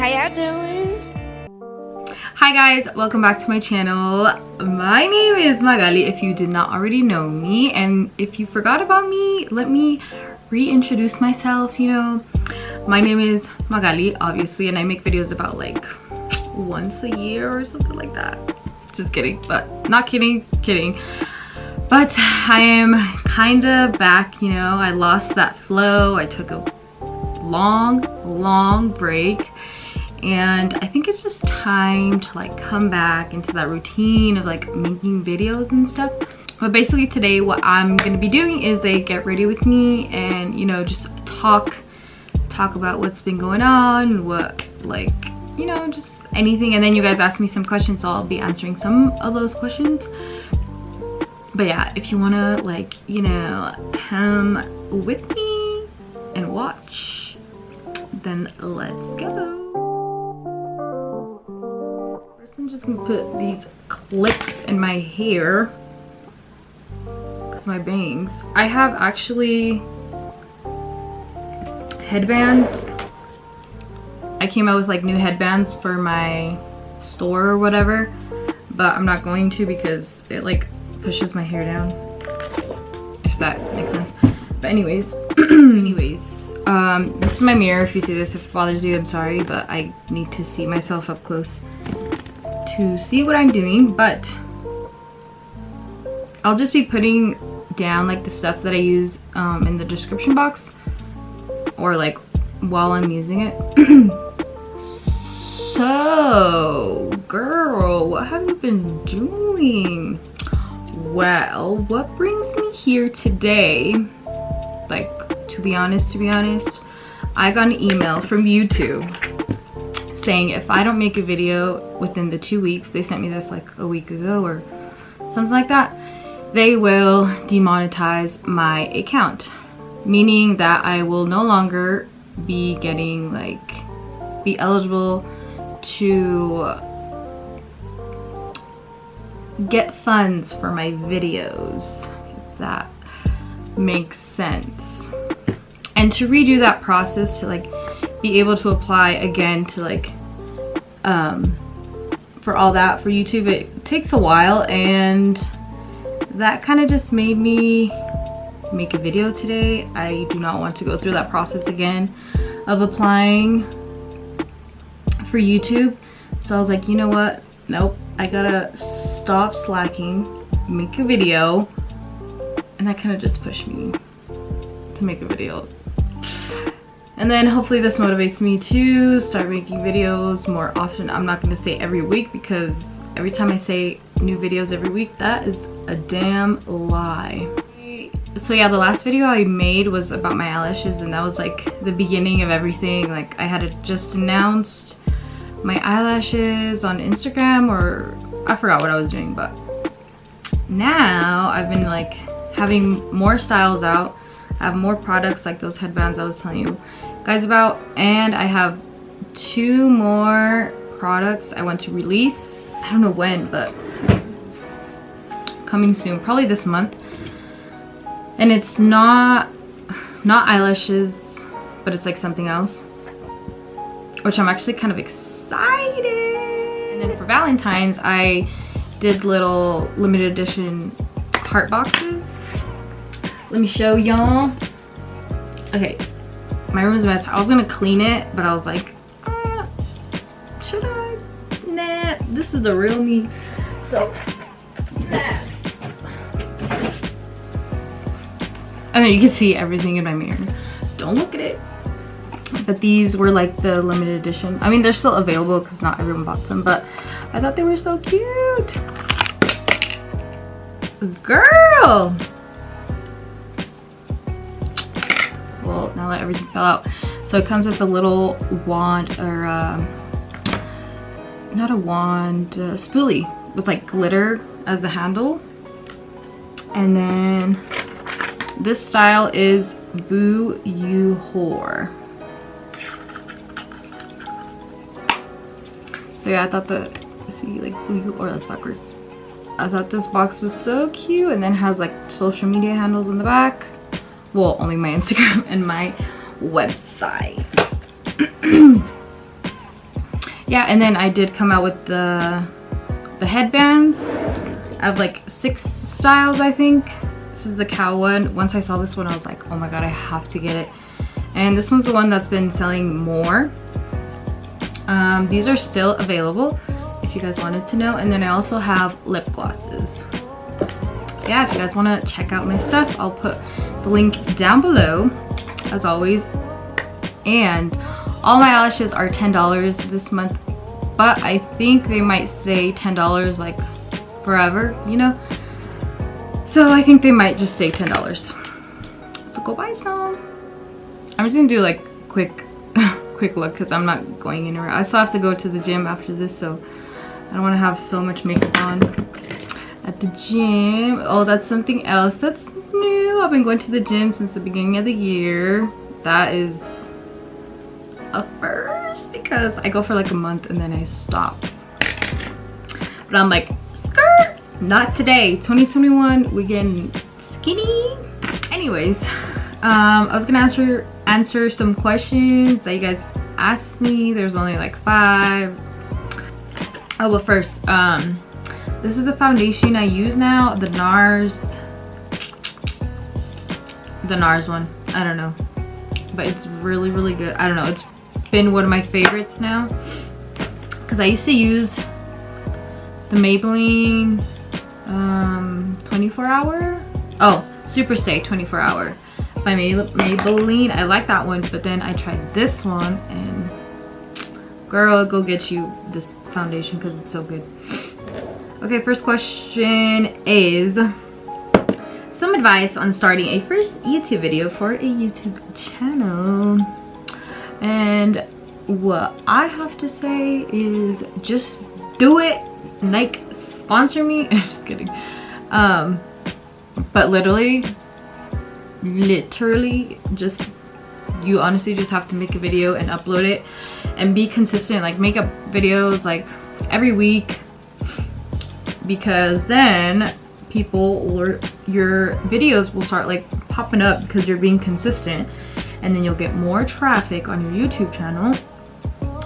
y'all doing? Hi guys, welcome back to my channel. My name is Magali if you did not already know me, and if you forgot about me, let me reintroduce myself. You know, my name is Magali, obviously, and I make videos about like once a year or something like that. Just kidding, but not kidding, but I am kind of back. You know, I lost that flow. I took a long break, and I think it's just time to like come back into that routine of like making videos and stuff. But basically today what I'm gonna be doing is a get ready with me, and you know, just talk about what's been going on, what, like, you know, just anything. And then you guys asked me some questions, so I'll be answering some of those questions. But yeah, if you wanna, like, you know, come with me and watch, then let's go. First I'm just gonna put these clips in my hair because my bangs. I have actually headbands. I came out with like new headbands for my store or whatever, but I'm not going to because it like pushes my hair down, if that makes sense. But anyways, this is my mirror. If you see this, if it bothers you, I'm sorry, but I need to see myself up close to see what I'm doing. But I'll just be putting down like the stuff that I use in the description box, or like while I'm using it. So girl, what have you been doing? Well, what brings me here today, like, to be honest, I got an email from YouTube saying if I don't make a video within the 2 weeks, they sent me this like a week ago or something like that, they will demonetize my account, meaning that I will no longer be getting, like, be eligible to get funds for my videos, if that makes sense. And to redo that process, to like be able to apply again to like for all that for YouTube, it takes a while, and that kind of just made me make a video today. I do not want to go through that process again of applying for YouTube, so I was like, you know what, nope, I gotta stop slacking, make a video. And that kind of just pushed me to make a video. And then hopefully this motivates me to start making videos more often. I'm not going to say every week, because every time I say new videos every week, that is a damn lie. So yeah, the last video I made was about my eyelashes, and that was like the beginning of everything. Like, I had just announced my eyelashes on Instagram, or I forgot what I was doing, but now I've been like having more styles out. I have more products like those headbands I was telling you guys about, and I have 2 more products I want to release. I don't know when, but coming soon, probably this month. And it's not eyelashes, but it's like something else, which I'm actually kind of excited. And then for Valentine's, I did little limited edition heart boxes. Let me show y'all. Okay, my room is a mess. I was gonna clean it, but I was like, should I? Nah, this is the real me. So, nah. And then you can see everything in my mirror. Don't look at it. But these were like the limited edition. I mean, they're still available because not everyone bought them, but I thought they were so cute. Girl! Well, now that everything fell out. So it comes with a little wand, or not a wand, spoolie with like glitter as the handle. And then this style is Boo You Whore. So yeah, I thought that, see, like, Boo You, or that's backwards. I thought this box was so cute, and then has like social media handles in the back. Well, only my Instagram and my website. Yeah, and then I did come out with the headbands. I have like 6 styles, I think. This is the cow one. Once I saw this one, I was like, oh my god, I have to get it. And this one's the one that's been selling more. These are still available if you guys wanted to know. And then I also have lip glosses. Yeah, if you guys want to check out my stuff, I'll put the link down below as always. And all my eyelashes are $10 this month, but I think they might say $10 like forever, you know, so I think they might just stay $10. So go buy some. I'm just gonna do like quick look because I'm not going anywhere. I still have to go to the gym after this, so I don't want to have so much makeup on at the gym. Oh, that's something else that's new. I've been going to the gym since the beginning of the year. That is a first because I go for like a month and then I stop. But I'm like, skirt, not today. 2021, we getting skinny. Anyways, I was gonna answer some questions that you guys asked me. There's only like 5. Oh, but first, this is the foundation I use now, the NARS one. I don't know, but it's really good. I don't know, it's been one of my favorites now because I used to use the Maybelline 24 hour, oh, Super Stay 24 hour by Maybelline. I like that one, but then I tried this one and girl, go get you this foundation because it's so good. Okay, first question is some advice on starting a first YouTube video for a YouTube channel. And what I have to say is just do it. Like, sponsor me. Just kidding. But literally just, you honestly just have to make a video and upload it and be consistent. Like, make up videos like every week, because then people or your videos will start like popping up because you're being consistent, and then you'll get more traffic on your YouTube channel,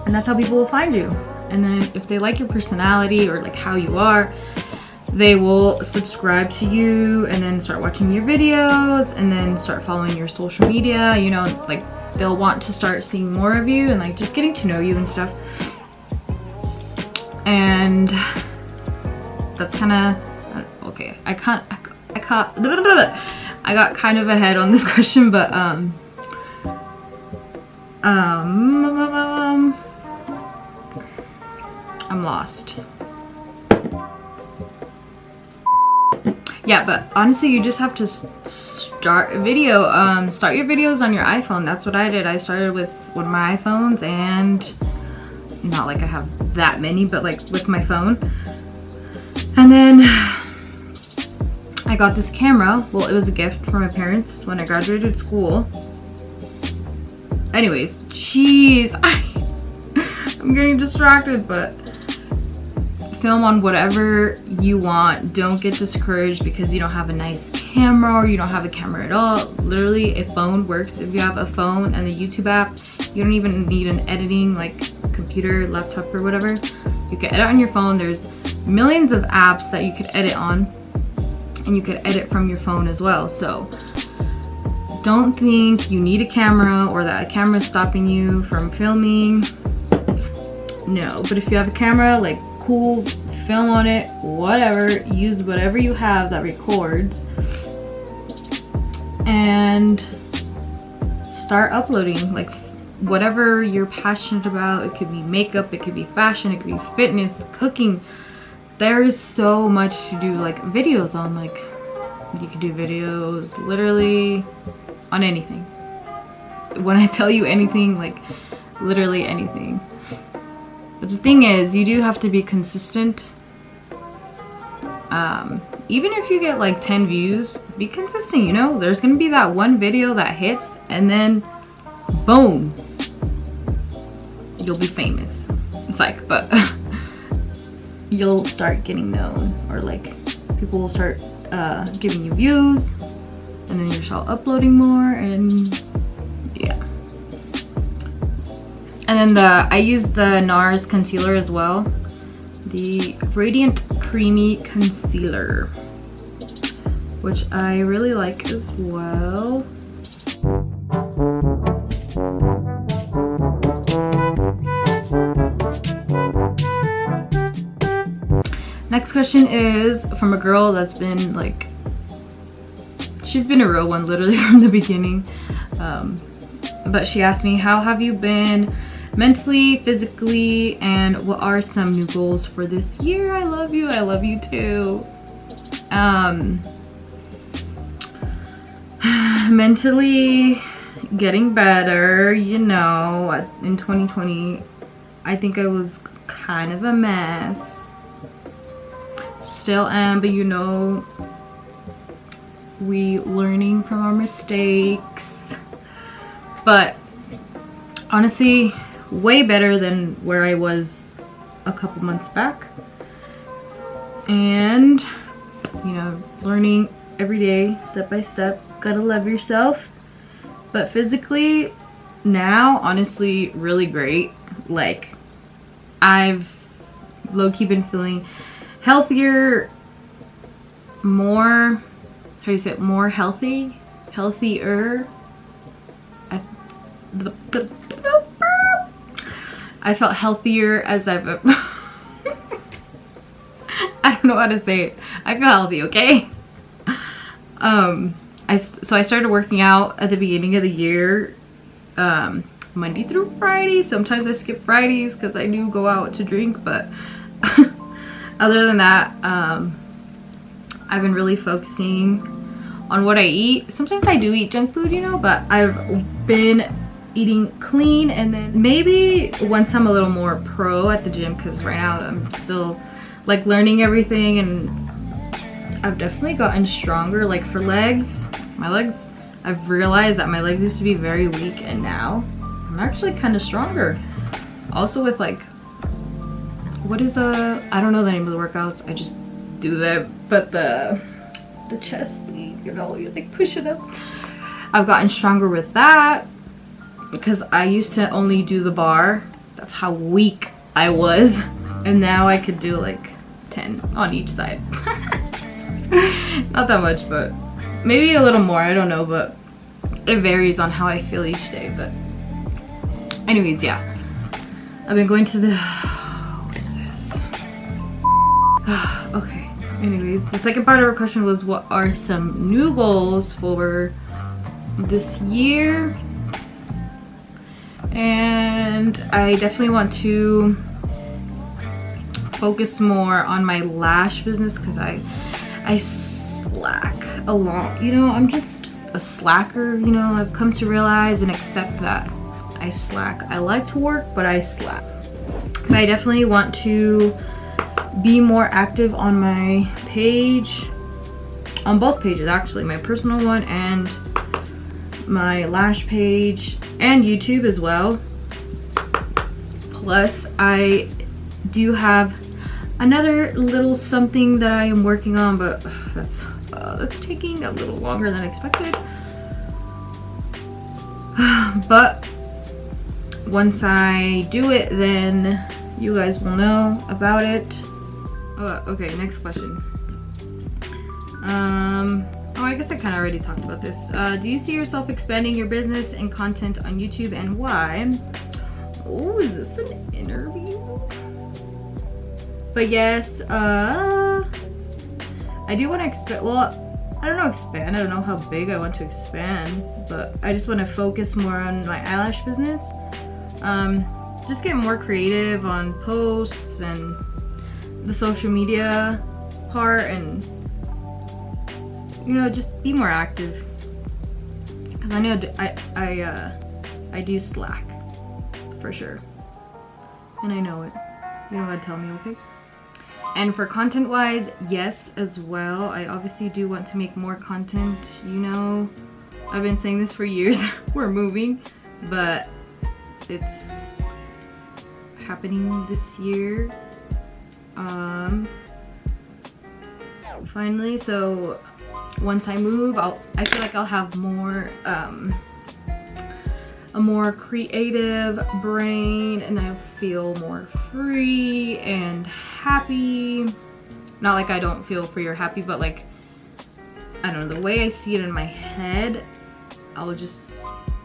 and that's how people will find you. And then if they like your personality or like how you are, they will subscribe to you and then start watching your videos and then start following your social media, you know, like they'll want to start seeing more of you and like just getting to know you and stuff. And that's kind of okay. I got kind of ahead on this question, but I'm lost. Yeah, but honestly, you just have to start a video. Start your videos on your iPhone. That's what I did. I started with one of my iPhones, and not like I have that many, but like with my phone. And then I got this camera. Well, it was a gift from my parents when I graduated school. Anyways, jeez, I'm getting distracted, but film on whatever you want. Don't get discouraged because you don't have a nice camera or you don't have a camera at all. Literally, a phone works. If you have a phone and a YouTube app, you don't even need an editing like computer, laptop, or whatever. You can edit on your phone. There's millions of apps that you could edit on, and you could edit from your phone as well. So don't think you need a camera or that a camera is stopping you from filming. No, but if you have a camera, like, cool, film on it, whatever, use whatever you have that records and start uploading like whatever you're passionate about. It could be makeup, it could be fashion, it could be fitness, cooking. There is so much to do like videos on. Like, you could do videos literally on anything. When I tell you anything, like literally anything. But the thing is, you do have to be consistent. Even if you get like 10 views, be consistent, you know? There's gonna be that one video that hits, and then boom, you'll be famous. It's like, but you'll start getting known, or like people will start giving you views, and then you'll start uploading more, and yeah. And then I use the NARS concealer as well. The Radiant Creamy Concealer, which I really like as well. Next question is from a girl that's been like, she's been a real one literally from the beginning. But she asked me, how have you been mentally, physically, and what are some new goals for this year? I love you. I love you too. Mentally getting better, you know. In 2020, I think I was kind of a mess. Still am, but you know, we learning from our mistakes. But honestly, way better than where I was a couple months back. And you know, learning every day, step by step. Gotta love yourself. But physically now, honestly, really great. Like, I've low-key been feeling healthier, more, how do you say it, more healthy, healthier. I felt healthier as I've I don't know how to say it. I feel healthy, okay? So I started working out at the beginning of the year, Monday through Friday. Sometimes I skip Fridays because I do go out to drink, but other than that, I've been really focusing on what I eat. Sometimes I do eat junk food, you know, but I've been eating clean. And then maybe once I'm a little more pro at the gym, because right now I'm still like learning everything, and I've definitely gotten stronger. Like for legs, my legs, I've realized that my legs used to be very weak, and now I'm actually kind of stronger. Also with like, what is I don't know the name of the workouts, I just do that, but the chest, you know, you like push it up. I've gotten stronger with that because I used to only do the bar. That's how weak I was, and now I could do like 10 on each side. Not that much, but maybe a little more, I don't know, but it varies on how I feel each day. But anyways, yeah, I've been going to the what is this? Okay, anyways, the second part of our question was, what are some new goals for this year? And I definitely want to focus more on my lash business, because I slack a lot, you know. I'm just a slacker, you know. I've come to realize and accept that I slack. I like to work, but I slack. But I definitely want to be more active on my page, on both pages actually, my personal one and my lash page, and YouTube as well. Plus I do have another little something that I am working on, but that's taking a little longer than expected. But once I do it, then you guys will know about it. Okay, next question. Oh, I guess I kind of already talked about this. Do you see yourself expanding your business and content on YouTube, and why? Oh, is this an interview? But yes, I do want to expand. Well, I don't know, expand. I don't know how big I want to expand, but I just want to focus more on my eyelash business. Just get more creative on posts and the social media part, and you know, just be more active. Because I know I do slack for sure, and I know it. You know what? Tell me, okay? And for content wise, yes, as well. I obviously do want to make more content, you know. I've been saying this for years. We're moving, but it's happening this year. Finally, so once I move, I feel like I'll have more a more creative brain, and I feel more free and happy. Not like I don't feel free or happy, but like, I don't know, the way I see it in my head, I'll just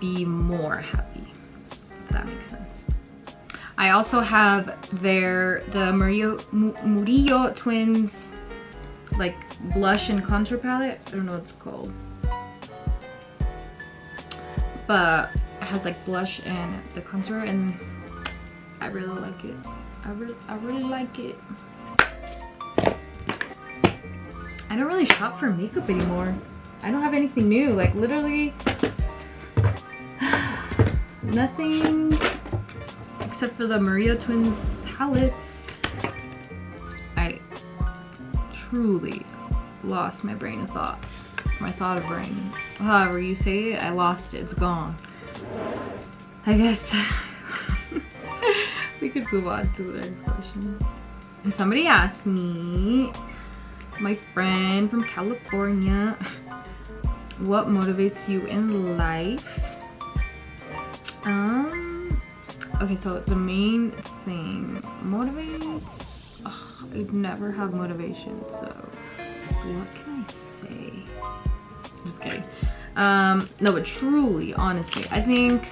be more happy, if that makes sense. I also have the Murillo twins like blush and contour palette. I don't know what it's called, but it has like blush and the contour, and I really like it. I really like it. I don't really shop for makeup anymore. I don't have anything new, like literally nothing except for the Murillo twins palettes. I truly lost my brain of thought. My thought of brain. However you say it, I lost it. It's gone. I guess we could move on to the next question. Somebody asked me, my friend from California, what motivates you in life? Okay, so the main thing motivates, I'd never have motivation, so what can I say? Just kidding. No, but truly, honestly, I think,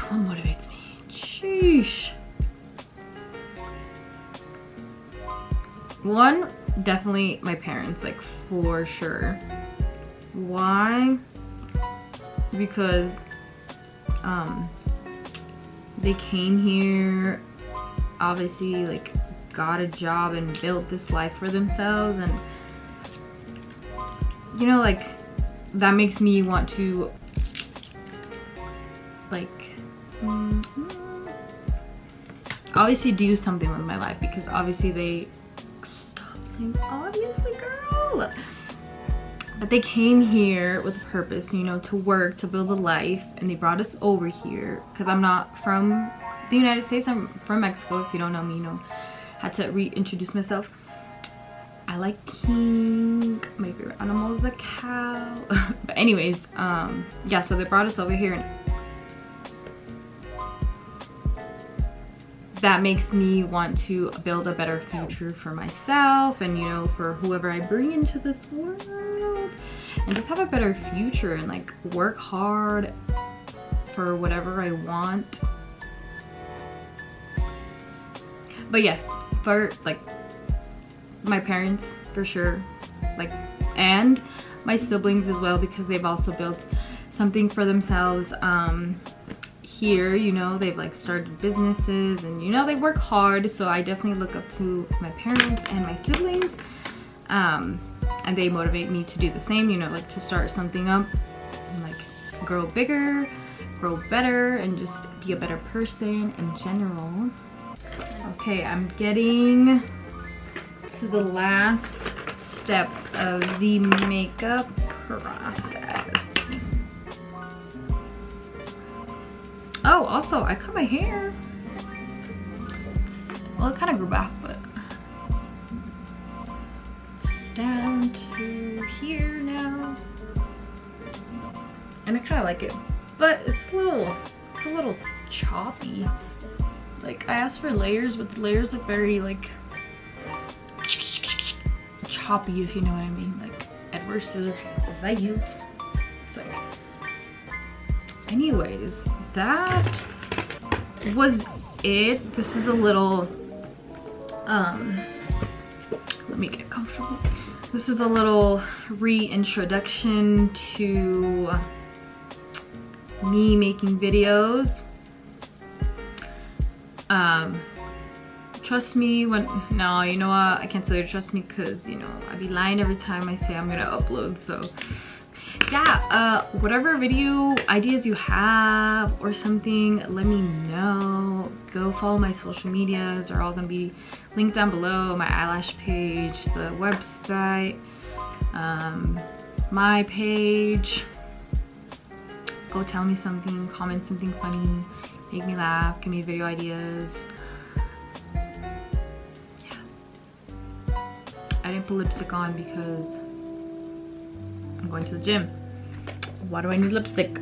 what motivates me? Sheesh. One, definitely my parents, like for sure. Why? Because they came here, obviously like got a job and built this life for themselves, and you know, like that makes me want to like obviously do something with my life, because obviously they obviously girl, but they came here with a purpose, you know, to work, to build a life, and they brought us over here because I'm not from the United States, I'm from Mexico. If you don't know me, you know, had to reintroduce myself. I like king, my favorite animal is a cow. But anyways, yeah, so they brought us over here, and that makes me want to build a better future for myself, and you know, for whoever I bring into this world, and just have a better future, and like work hard for whatever I want. But yes, for like my parents for sure, like, and my siblings as well, because they've also built something for themselves here, you know, they've like started businesses, and you know, they work hard, so I definitely look up to my parents and my siblings, and they motivate me to do the same, you know, like to start something up and like grow bigger, grow better, and just be a better person in general. Okay, I'm getting to the last steps of the makeup process. Oh, also, I cut my hair. Well, it kind of grew back, but it's down to here now. And I kind of like it, but it's a little choppy. Like, I asked for layers, but the layers look very like choppy, if you know what I mean. Like Edward Scissorhands, is that you? It's like, anyways, that was it. This is a little let me get comfortable. This is a little reintroduction to me making videos. Trust me when, no, you know what, I can't tell you to trust me, because you know, I'd be lying every time I say I'm gonna upload. So yeah, whatever video ideas you have or something, let me know. Go follow my social medias, they're all gonna be linked down below. My eyelash page, the website, my page. Go tell me something, comment something funny, make me laugh, give me video ideas. I didn't put lipstick on because I'm going to the gym. Why do I need lipstick?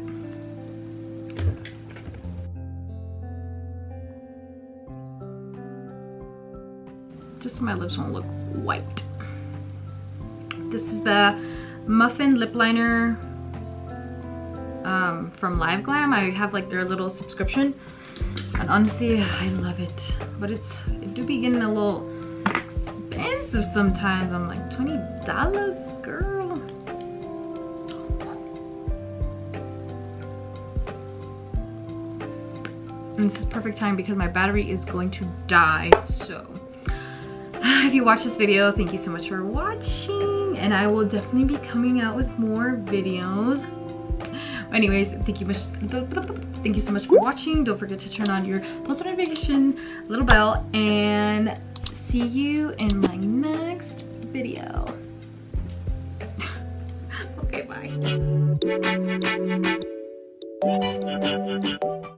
Just so my lips won't look white. This is the Muffin lip liner from Glam. I have like their little subscription, and honestly I love it, but it do be getting a little expensive sometimes. I'm like, $20, girl. And this is perfect time because my battery is going to die. So if you watch this video, thank you so much for watching, and I will definitely be coming out with more videos. Anyways, thank you so much for watching. Don't forget to turn on your post notification little bell, and see you in my next video. Okay, bye.